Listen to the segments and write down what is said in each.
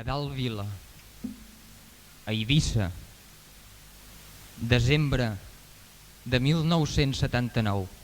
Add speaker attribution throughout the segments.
Speaker 1: A dalt Vila, a Eivissa, desembre de 1979.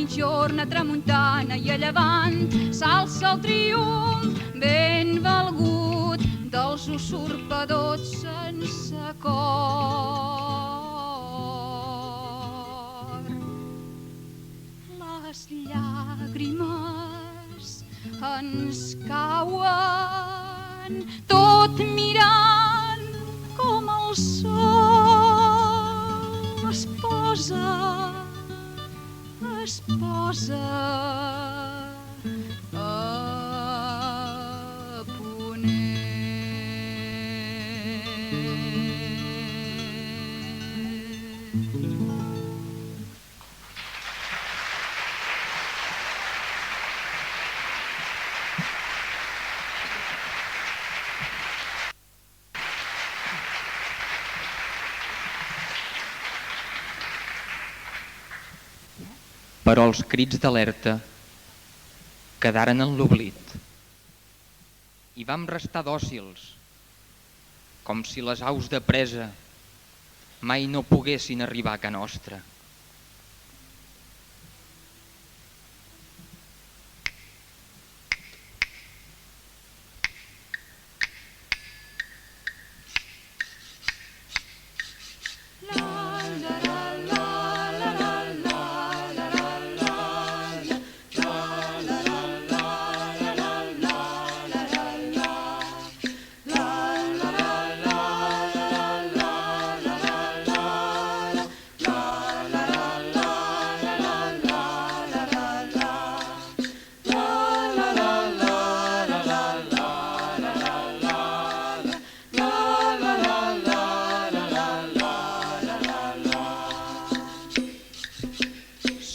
Speaker 2: Mitjorna, tramuntana i a llevant s'alça el triomf ben valgut dels usurpadors sense cor. Les llàgrimes ens cauen tot mirant com el sol es posa a
Speaker 1: Però els crits d'alerta quedaren en l'oblit i vam restar dòcils, com si les aus de presa mai no poguessin arribar a ca nostra.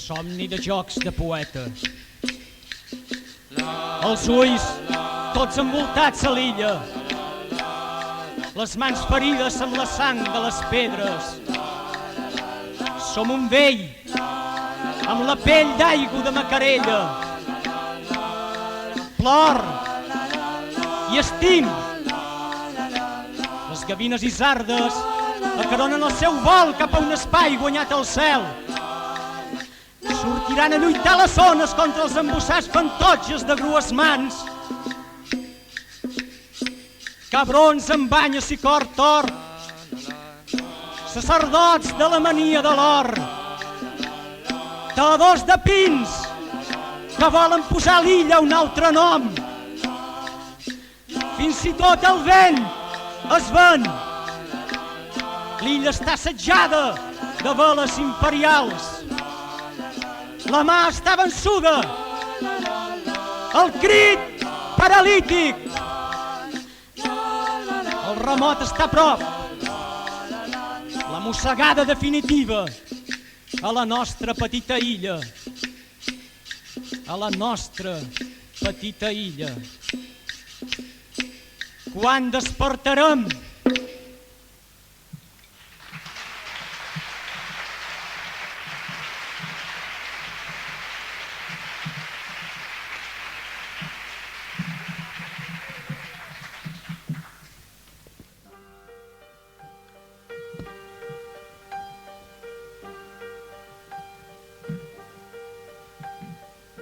Speaker 3: Somni de jocs de poeta. Els ulls tots envoltats a l'illa, les mans ferides amb la sang de les pedres. Som un vell amb la pell d'aigua de macarella. Plor i estim. Les gavines isardes acaronen el seu vol cap a un espai guanyat al cel. Sortiran a lluitar les zones contra els embossats fantotges de grues mans. Cabrons amb banyes i cor tort, sacerdots de la mania de l'or, teladors de pins que volen posar a l'illa un altre nom. Fins i tot el vent es ven. L'illa està assetjada de veles imperials. La mà està vençuda. El crit paralític. El remot està a prop. La mossegada definitiva a la nostra petita illa. A la nostra petita illa. Quan despertarem?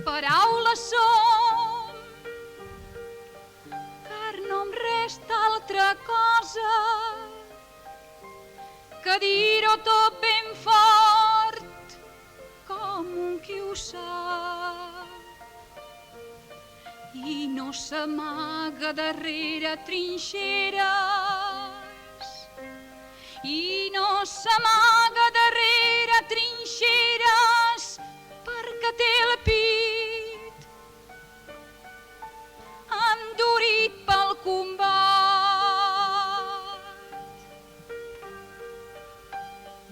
Speaker 2: Paraules som, car no em resta altra cosa que dir-ho tot ben fort com un qui ho sap i no s'amaga darrere trinxeres i no s'amaga darrere trinxeres perquè té el pit endurit pel combat.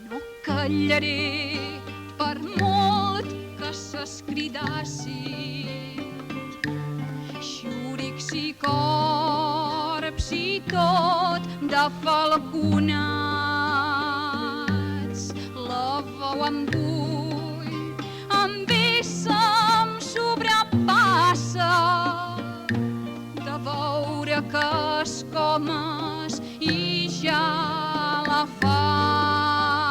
Speaker 2: No callaré per molt que s'escridassin xúrics i corbs i tot de falconats. La veu em bull, em vessa, em sobrepassa de veure que escomes i ja la fan.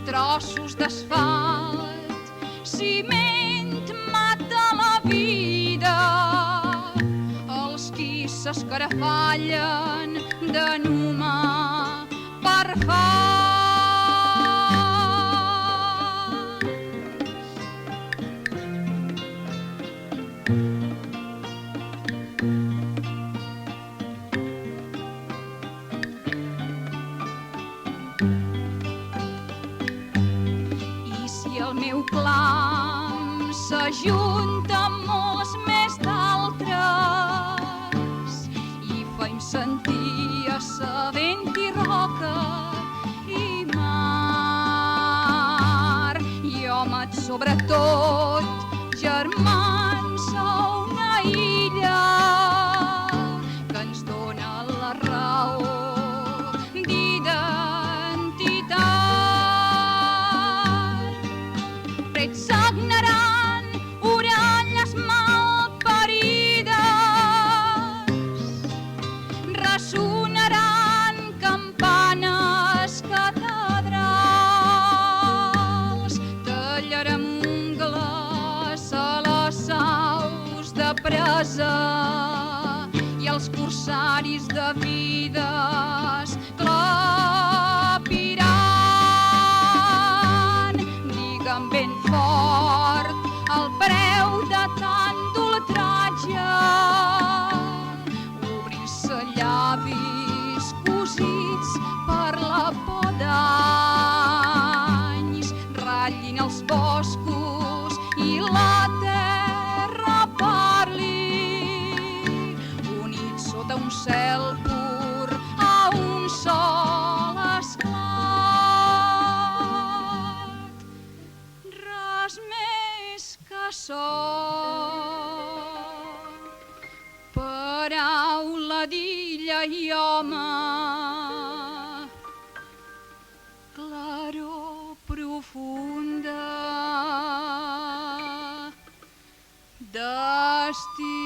Speaker 2: Trossos d'asfalt, ciment mata la vida, els qui s'escarafallen de numa per fan. El meu clam s'ajunta amb molts més d'altres i feim sentir a sa vent i roca i mar. I homes, sobretot, germans a una illa que ens dona la raó sagnaran orelles malparides, ressonaran campanes catedrals, tallarem ungles a les aus de presa i els corsaris de vides clapiran. Digue'm ben fort el preu de tant d'ultratge, obrir-se llavis cosits per la por d'anys, ratllin els boscos i la terra parli, units sota un cel pur a un sol esclat. Res més que son, paraula d'illa i home, claror profunda, destí,